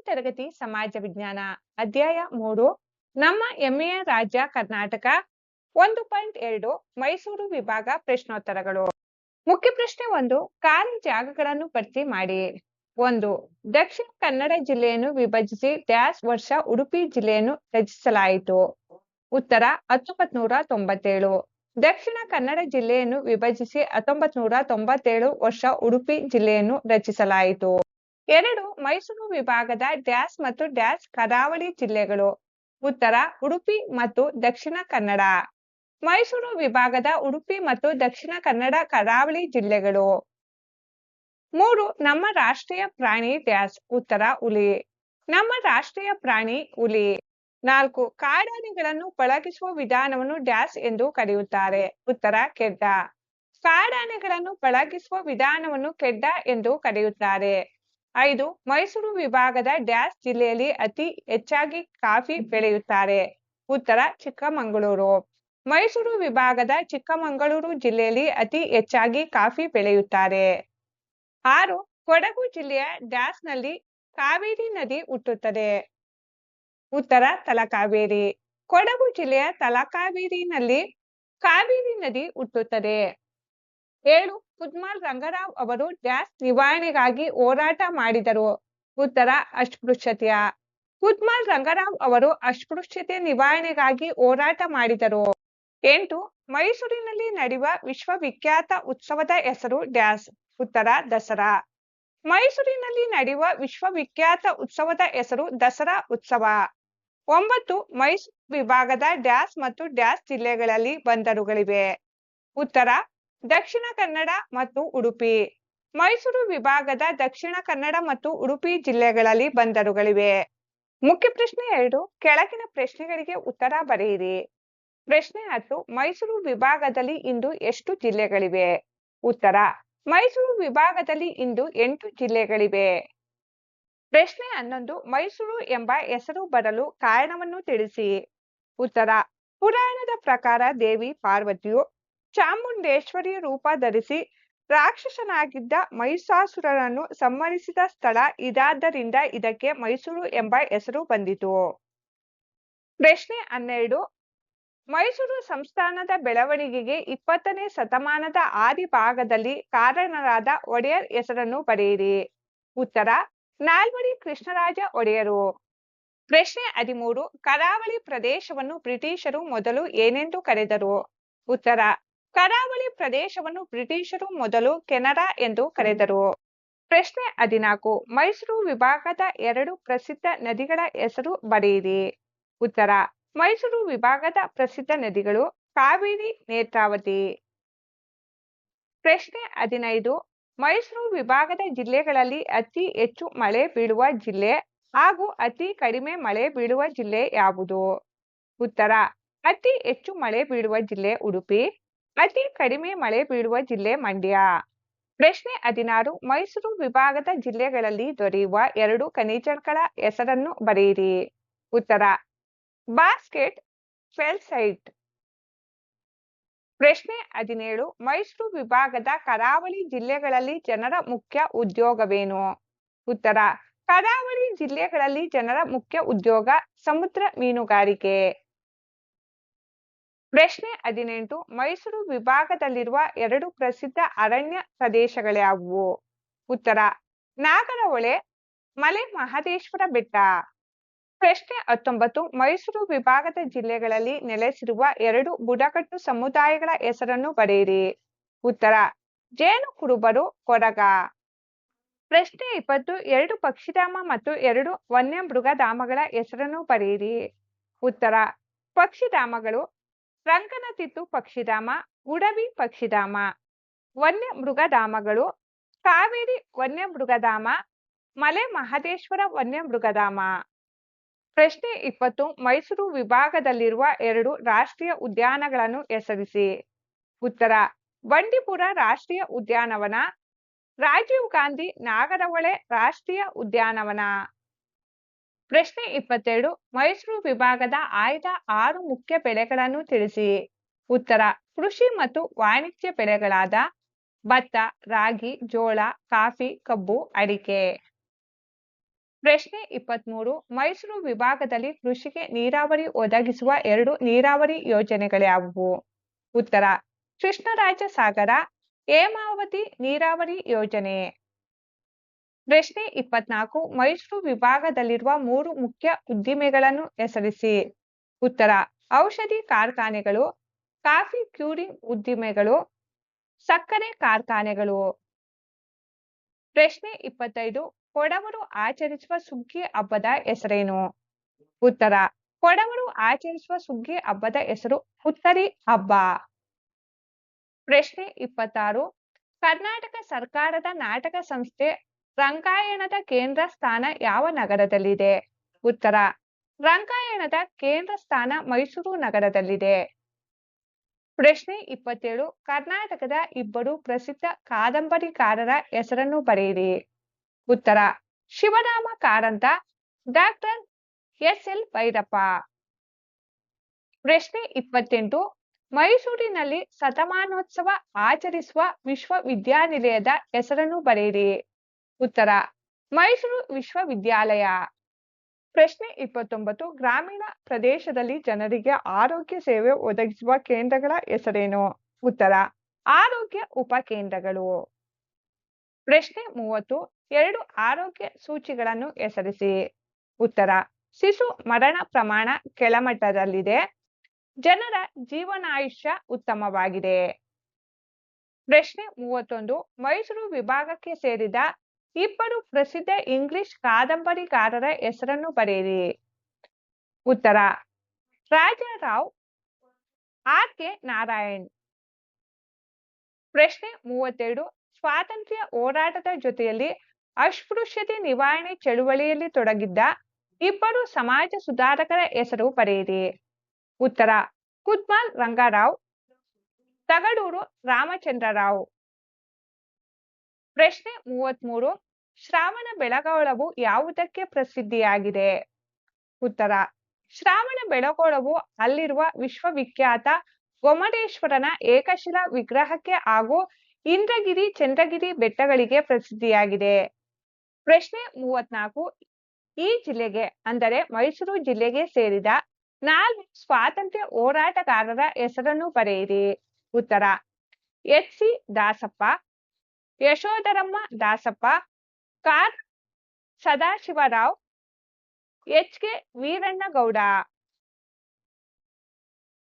ತರಗತಿ ಸಮಾಜ ವಿಜ್ಞಾನ ಅಧ್ಯಾಯ 3 ನಮ್ಮ ಹೆಮ್ಮೆಯ ರಾಜ್ಯ ಕರ್ನಾಟಕ 1.2 ಮೈಸೂರು ವಿಭಾಗ ಪ್ರಶ್ನೋತ್ತರಗಳು. ಮುಖ್ಯ ಪ್ರಶ್ನೆ 1. ಖಾಲಿ ಜಾಗಗಳನ್ನು ಭರ್ತಿ ಮಾಡಿ. 1. ದಕ್ಷಿಣ ಕನ್ನಡ ಜಿಲ್ಲೆಯನ್ನು ವಿಭಜಿಸಿ ಡ್ಯಾಶ್ ವರ್ಷ ಉಡುಪಿ ಜಿಲ್ಲೆಯನ್ನು ರಚಿಸಲಾಯಿತು. ಉತ್ತರ 1997. ದಕ್ಷಿಣ ಕನ್ನಡ ಜಿಲ್ಲೆಯನ್ನು ವಿಭಜಿಸಿ 1997 ವರ್ಷ ಉಡುಪಿ ಜಿಲ್ಲೆಯನ್ನು ರಚಿಸಲಾಯಿತು. 2. ಮೈಸೂರು ವಿಭಾಗದ ಡ್ಯಾಶ್ ಮತ್ತು ಡ್ಯಾಶ್ ಕರಾವಳಿ ಜಿಲ್ಲೆಗಳು. ಉತ್ತರ ಉಡುಪಿ ಮತ್ತು ದಕ್ಷಿಣ ಕನ್ನಡ. ಮೈಸೂರು ವಿಭಾಗದ ಉಡುಪಿ ಮತ್ತು ದಕ್ಷಿಣ ಕನ್ನಡ ಕರಾವಳಿ ಜಿಲ್ಲೆಗಳು. 3. ನಮ್ಮ ರಾಷ್ಟ್ರೀಯ ಪ್ರಾಣಿ ಡ್ಯಾಶ್. ಉತ್ತರ ಹುಲಿ. ನಮ್ಮ ರಾಷ್ಟ್ರೀಯ ಪ್ರಾಣಿ ಹುಲಿ. 4. ಕಾಡಾನೆಗಳನ್ನು ಪಳಗಿಸುವ ವಿಧಾನವನ್ನು ಡ್ಯಾಶ್ ಎಂದು ಕರೆಯುತ್ತಾರೆ. ಉತ್ತರ ಕೆಡ್ಡ. ಕಾಡಾನೆಗಳನ್ನು ಪಳಗಿಸುವ ವಿಧಾನವನ್ನು ಕೆಡ್ಡ ಎಂದು ಕರೆಯುತ್ತಾರೆ. 5. ಮೈಸೂರು ವಿಭಾಗದ ಡ್ಯಾಶ್ ಜಿಲ್ಲೆಯಲ್ಲಿ ಅತಿ ಹೆಚ್ಚಾಗಿ ಕಾಫಿ ಬೆಳೆಯುತ್ತಾರೆ. ಉತ್ತರ ಚಿಕ್ಕಮಗಳೂರು. ಮೈಸೂರು ವಿಭಾಗದ ಚಿಕ್ಕಮಗಳೂರು ಜಿಲ್ಲೆಯಲ್ಲಿ ಅತಿ ಹೆಚ್ಚಾಗಿ ಕಾಫಿ ಬೆಳೆಯುತ್ತಾರೆ. 6. ಕೊಡಗು ಜಿಲ್ಲೆಯ ಡ್ಯಾಶ್ನಲ್ಲಿ ಕಾವೇರಿ ನದಿ ಹುಟ್ಟುತ್ತದೆ. ಉತ್ತರ ತಲಕಾವೇರಿ. ಕೊಡಗು ಜಿಲ್ಲೆಯ ತಲಕಾವೇರಿನಲ್ಲಿ ಕಾವೇರಿ ನದಿ ಹುಟ್ಟುತ್ತದೆ. 7. ಕುದ್ಮಲ್ ರಂಗರಾವ್ ಅವರು ಡ್ಯಾಶ್ ನಿವಾರಣೆಗಾಗಿ ಹೋರಾಟ ಮಾಡಿದರು. ಉತ್ತರ ಅಸ್ಪೃಶ್ಯತೆಯ. ಕುದ್ಮಲ್ ರಂಗರಾವ್ ಅವರು ಅಸ್ಪೃಶ್ಯತೆ ನಿವಾರಣೆಗಾಗಿ ಹೋರಾಟ ಮಾಡಿದರು. 8. ಮೈಸೂರಿನಲ್ಲಿ ನಡೆಯುವ ವಿಶ್ವವಿಖ್ಯಾತ ಉತ್ಸವದ ಹೆಸರು ಡ್ಯಾಶ್. ಉತ್ತರ ದಸರಾ. ಮೈಸೂರಿನಲ್ಲಿ ನಡೆಯುವ ವಿಶ್ವವಿಖ್ಯಾತ ಉತ್ಸವದ ಹೆಸರು ದಸರಾ ಉತ್ಸವ. 9. ಮೈಸೂರು ವಿಭಾಗದ ಡ್ಯಾಶ್ ಮತ್ತು ಡ್ಯಾಶ್ ಜಿಲ್ಲೆಗಳಲ್ಲಿ ಬಂದರುಗಳಿವೆ. ಉತ್ತರ ದಕ್ಷಿಣ ಕನ್ನಡ ಮತ್ತು ಉಡುಪಿ. ಮೈಸೂರು ವಿಭಾಗದ ದಕ್ಷಿಣ ಕನ್ನಡ ಮತ್ತು ಉಡುಪಿ ಜಿಲ್ಲೆಗಳಲ್ಲಿ ಬಂದರುಗಳಿವೆ. ಮುಖ್ಯ ಪ್ರಶ್ನೆ 2. ಕೆಳಗಿನ ಪ್ರಶ್ನೆಗಳಿಗೆ ಉತ್ತರ ಬರೆಯಿರಿ. ಪ್ರಶ್ನೆ 10. ಮೈಸೂರು ವಿಭಾಗದಲ್ಲಿ ಇಂದು ಎಷ್ಟು ಜಿಲ್ಲೆಗಳಿವೆ? ಉತ್ತರ ಮೈಸೂರು ವಿಭಾಗದಲ್ಲಿ ಇಂದು 8 ಜಿಲ್ಲೆಗಳಿವೆ. ಪ್ರಶ್ನೆ 11. ಮೈಸೂರು ಎಂಬ ಹೆಸರು ಬರಲು ಕಾರಣವನ್ನು ತಿಳಿಸಿ. ಉತ್ತರ ಪುರಾಣದ ಪ್ರಕಾರ ದೇವಿ ಪಾರ್ವತಿಯು ಚಾಮುಂಡೇಶ್ವರಿ ರೂಪ ಧರಿಸಿ ರಾಕ್ಷಸನಾಗಿದ್ದ ಮಹಿಷಾಸುರನನ್ನು ಸಂಹರಿಸಿದ ಸ್ಥಳ ಇದಾದ್ದರಿಂದ ಇದಕ್ಕೆ ಮೈಸೂರು ಎಂಬ ಹೆಸರು ಬಂದಿತು. ಪ್ರಶ್ನೆ 12. ಮೈಸೂರು ಸಂಸ್ಥಾನದ ಬೆಳವಣಿಗೆಗೆ 20ನೇ ಶತಮಾನದ ಆದಿ ಭಾಗದಲ್ಲಿ ಕಾರಣರಾದ ಒಡೆಯರ್ ಹೆಸರನ್ನು ಬರೆಯಿರಿ. ಉತ್ತರ ನಾಲ್ವಡಿ ಕೃಷ್ಣರಾಜ ಒಡೆಯರು. ಪ್ರಶ್ನೆ 13. ಕರಾವಳಿ ಪ್ರದೇಶವನ್ನು ಬ್ರಿಟಿಷರು ಮೊದಲು ಏನೆಂದು ಕರೆದರು? ಉತ್ತರ ಕರಾವಳಿ ಪ್ರದೇಶವನ್ನು ಬ್ರಿಟಿಷರು ಮೊದಲು ಕೆನರಾ ಎಂದು ಕರೆದರು. ಪ್ರಶ್ನೆ 14. ಮೈಸೂರು ವಿಭಾಗದ 2 ಪ್ರಸಿದ್ಧ ನದಿಗಳ ಹೆಸರು ಬರೆಯಿರಿ. ಉತ್ತರ ಮೈಸೂರು ವಿಭಾಗದ ಪ್ರಸಿದ್ಧ ನದಿಗಳು ಕಾವೇರಿ, ನೇತ್ರಾವತಿ. ಪ್ರಶ್ನೆ 15. ಮೈಸೂರು ವಿಭಾಗದ ಜಿಲ್ಲೆಗಳಲ್ಲಿ ಅತಿ ಹೆಚ್ಚು ಮಳೆ ಬೀಳುವ ಜಿಲ್ಲೆ ಹಾಗೂ ಅತಿ ಕಡಿಮೆ ಮಳೆ ಬೀಳುವ ಜಿಲ್ಲೆ ಯಾವುದು? ಉತ್ತರ ಅತಿ ಹೆಚ್ಚು ಮಳೆ ಬೀಳುವ ಜಿಲ್ಲೆ ಉಡುಪಿ, ಅತಿ ಕಡಿಮೆ ಮಳೆ ಬೀಳುವ ಜಿಲ್ಲೆ ಮಂಡ್ಯ. ಪ್ರಶ್ನೆ 16. ಮೈಸೂರು ವಿಭಾಗದ ಜಿಲ್ಲೆಗಳಲ್ಲಿ ದೊರೆಯುವ 2 ಖನಿಜಗಳ ಹೆಸರನ್ನು ಬರೆಯಿರಿ. ಉತ್ತರ ಬಾಸ್ಕೆಟ್, ಫೆಲ್ಸೈಟ್. ಪ್ರಶ್ನೆ 17. ಮೈಸೂರು ವಿಭಾಗದ ಕರಾವಳಿ ಜಿಲ್ಲೆಗಳಲ್ಲಿ ಜನರ ಮುಖ್ಯ ಉದ್ಯೋಗವೇನು? ಉತ್ತರ ಕರಾವಳಿ ಜಿಲ್ಲೆಗಳಲ್ಲಿ ಜನರ ಮುಖ್ಯ ಉದ್ಯೋಗ ಸಮುದ್ರ ಮೀನುಗಾರಿಕೆ. ಪ್ರಶ್ನೆ 18. ಮೈಸೂರು ವಿಭಾಗದಲ್ಲಿರುವ 2 ಪ್ರಸಿದ್ಧ ಅರಣ್ಯ ಪ್ರದೇಶಗಳ್ಯಾವುವು? ಉತ್ತರ ನಾಗರಹೊಳೆ, ಮಲೆ ಮಹದೇಶ್ವರ ಬೆಟ್ಟ. ಪ್ರಶ್ನೆ 19. ಮೈಸೂರು ವಿಭಾಗದ ಜಿಲ್ಲೆಗಳಲ್ಲಿ ನೆಲೆಸಿರುವ 2 ಬುಡಕಟ್ಟು ಸಮುದಾಯಗಳ ಹೆಸರನ್ನು ಬರೆಯಿರಿ. ಉತ್ತರ ಜೇನು ಕುರುಬರು, ಕೊರಗ. ಪ್ರಶ್ನೆ 20. 2 ಪಕ್ಷಿಧಾಮ ಮತ್ತು 2 ವನ್ಯಮೃಗಧಾಮಗಳ ಹೆಸರನ್ನು ಬರೆಯಿರಿ. ಉತ್ತರ ಪಕ್ಷಿಧಾಮಗಳು ರಂಗನತಿಟ್ಟು ಪಕ್ಷಿಧಾಮ, ಉಡವಿ ಪಕ್ಷಿಧಾಮ. ವನ್ಯಮೃಗಧಾಮಗಳು ಕಾವೇರಿ ವನ್ಯಮೃಗಧಾಮ, ಮಲೆ ಮಹದೇಶ್ವರ ವನ್ಯಮೃಗಧಾಮ. ಪ್ರಶ್ನೆ 20. ಮೈಸೂರು ವಿಭಾಗದಲ್ಲಿರುವ 2 ರಾಷ್ಟ್ರೀಯ ಉದ್ಯಾನಗಳನ್ನು ಹೆಸರಿಸಿ. ಉತ್ತರ ಬಂಡೀಪುರ ರಾಷ್ಟ್ರೀಯ ಉದ್ಯಾನವನ, ರಾಜೀವ್ ಗಾಂಧಿ ನಾಗರಹೊಳೆ ರಾಷ್ಟ್ರೀಯ ಉದ್ಯಾನವನ. ಪ್ರಶ್ನೆ 22. ಮೈಸೂರು ವಿಭಾಗದ ಆಯ್ದ 6 ಮುಖ್ಯ ಬೆಳೆಗಳನ್ನು ತಿಳಿಸಿ. ಉತ್ತರ ಕೃಷಿ ಮತ್ತು ವಾಣಿಜ್ಯ ಬೆಳೆಗಳಾದ ಭತ್ತ, ರಾಗಿ, ಜೋಳ, ಕಾಫಿ, ಕಬ್ಬು, ಅಡಿಕೆ. ಪ್ರಶ್ನೆ 23. ಮೈಸೂರು ವಿಭಾಗದಲ್ಲಿ ಕೃಷಿಗೆ ನೀರಾವರಿ ಒದಗಿಸುವ 2 ನೀರಾವರಿ ಯೋಜನೆಗಳ್ಯಾವುವು? ಉತ್ತರ: ಕೃಷ್ಣರಾಜ ಸಾಗರ, ಹೇಮಾವತಿ ನೀರಾವರಿ ಯೋಜನೆ. ಪ್ರಶ್ನೆ 24. ಮೈಸೂರು ವಿಭಾಗದಲ್ಲಿರುವ 3 ಮುಖ್ಯ ಉದ್ದಿಮೆಗಳನ್ನು ಹೆಸರಿಸಿ. ಉತ್ತರ: ಔಷಧಿ ಕಾರ್ಖಾನೆಗಳು, ಕಾಫಿ ಕ್ಯೂರಿಂಗ್ ಉದ್ದಿಮೆಗಳು, ಸಕ್ಕರೆ ಕಾರ್ಖಾನೆಗಳು. ಪ್ರಶ್ನೆ 25. ಕೊಡವರು ಆಚರಿಸುವ ಸುಗ್ಗಿ ಹಬ್ಬದ ಹೆಸರೇನು? ಉತ್ತರ: ಕೊಡವರು ಆಚರಿಸುವ ಸುಗ್ಗಿ ಹಬ್ಬದ ಹೆಸರು ಹುತ್ತರಿ ಹಬ್ಬ. ಪ್ರಶ್ನೆ 26. ಕರ್ನಾಟಕ ಸರ್ಕಾರದ ನಾಟಕ ಸಂಸ್ಥೆ ರಂಗಾಯಣದ ಕೇಂದ್ರ ಸ್ಥಾನ ಯಾವ ನಗರದಲ್ಲಿದೆ? ಉತ್ತರ: ರಂಗಾಯಣದ ಕೇಂದ್ರ ಸ್ಥಾನ ಮೈಸೂರು ನಗರದಲ್ಲಿದೆ. ಪ್ರಶ್ನೆ 27. ಕರ್ನಾಟಕದ ಇಬ್ಬರು ಪ್ರಸಿದ್ಧ ಕಾದಂಬರಿಕಾರರ ಹೆಸರನ್ನು ಬರೆಯಿರಿ. ಉತ್ತರ: ಶಿವರಾಮ ಕಾರಂತ, ಡಾಕ್ಟರ್ ಎಸ್.ಎಲ್. ಭೈರಪ್ಪ. ಪ್ರಶ್ನೆ 28. ಮೈಸೂರಿನಲ್ಲಿ ಶತಮಾನೋತ್ಸವ ಆಚರಿಸುವ ವಿಶ್ವವಿದ್ಯಾನಿಲಯದ ಹೆಸರನ್ನು ಬರೆಯಿರಿ. ಉತ್ತರ: ಮೈಸೂರು ವಿಶ್ವವಿದ್ಯಾಲಯ. ಪ್ರಶ್ನೆ 29. ಗ್ರಾಮೀಣ ಪ್ರದೇಶದಲ್ಲಿ ಜನರಿಗೆ ಆರೋಗ್ಯ ಸೇವೆ ಒದಗಿಸುವ ಕೇಂದ್ರಗಳ ಹೆಸರೇನು? ಉತ್ತರ: ಆರೋಗ್ಯ ಉಪಕೇಂದ್ರಗಳು. ಪ್ರಶ್ನೆ 30. 2 ಆರೋಗ್ಯ ಸೂಚಿಗಳನ್ನು ಹೆಸರಿಸಿ. ಉತ್ತರ: ಶಿಶು ಮರಣ ಪ್ರಮಾಣ ಕೆಳಮಟ್ಟದಲ್ಲಿದೆ, ಜನರ ಜೀವನಾಯುಷ್ಯ ಉತ್ತಮವಾಗಿದೆ. ಪ್ರಶ್ನೆ 31. ಮೈಸೂರು ವಿಭಾಗಕ್ಕೆ ಸೇರಿದ ಇಬ್ಬರು ಪ್ರಸಿದ್ಧ ಇಂಗ್ಲಿಷ್ ಕಾದಂಬರಿಕಾರರ ಹೆಸರನ್ನು ಬರೆಯಿರಿ. ಉತ್ತರ: ರಾಜಾರಾವ್, ಆರ್.ಕೆ. ನಾರಾಯಣ್. ಪ್ರಶ್ನೆ 32. ಸ್ವಾತಂತ್ರ್ಯ ಹೋರಾಟದ ಜೊತೆಯಲ್ಲಿ ಅಸ್ಪೃಶ್ಯತೆ ನಿವಾರಣೆ ಚಳುವಳಿಯಲ್ಲಿ ತೊಡಗಿದ್ದ ಇಬ್ಬರು ಸಮಾಜ ಸುಧಾರಕರ ಹೆಸರು ಬರೆಯಿರಿ. ಉತ್ತರ: ಕುತ್ಮಾಲ್ ರಂಗಾರಾವ್, ತಗಡೂರು ರಾಮಚಂದ್ರರಾವ್. ಪ್ರಶ್ನೆ 33. ಶ್ರಾವಣ ಬೆಳಗೊಳವು ಯಾವುದಕ್ಕೆ ಪ್ರಸಿದ್ಧಿಯಾಗಿದೆ? ಉತ್ತರ: ಶ್ರಾವಣ ಬೆಳಗೊಳವು ಅಲ್ಲಿರುವ ವಿಶ್ವವಿಖ್ಯಾತ ಗೊಮ್ಮಟೇಶ್ವರನ ಏಕಶಿಲಾ ವಿಗ್ರಹಕ್ಕೆ ಹಾಗೂ ಇಂದ್ರಗಿರಿ, ಚಂದ್ರಗಿರಿ ಬೆಟ್ಟಗಳಿಗೆ ಪ್ರಸಿದ್ಧಿಯಾಗಿದೆ. ಪ್ರಶ್ನೆ 34. ಈ ಜಿಲ್ಲೆಗೆ ಅಂದರೆ ಮೈಸೂರು ಜಿಲ್ಲೆಗೆ ಸೇರಿದ 4 ಸ್ವಾತಂತ್ರ್ಯ ಹೋರಾಟಗಾರರ ಹೆಸರನ್ನು ಬರೆಯಿರಿ. ಉತ್ತರ: ಎಚ್.ಸಿ. ದಾಸಪ್ಪ, ಯಶೋಧರಮ್ಮ ದಾಸಪ್ಪ, ಕಾರ್ ಸದಾಶಿವರಾವ್, ಎಚ್.ಕೆ. ವೀರಣ್ಣಗೌಡ.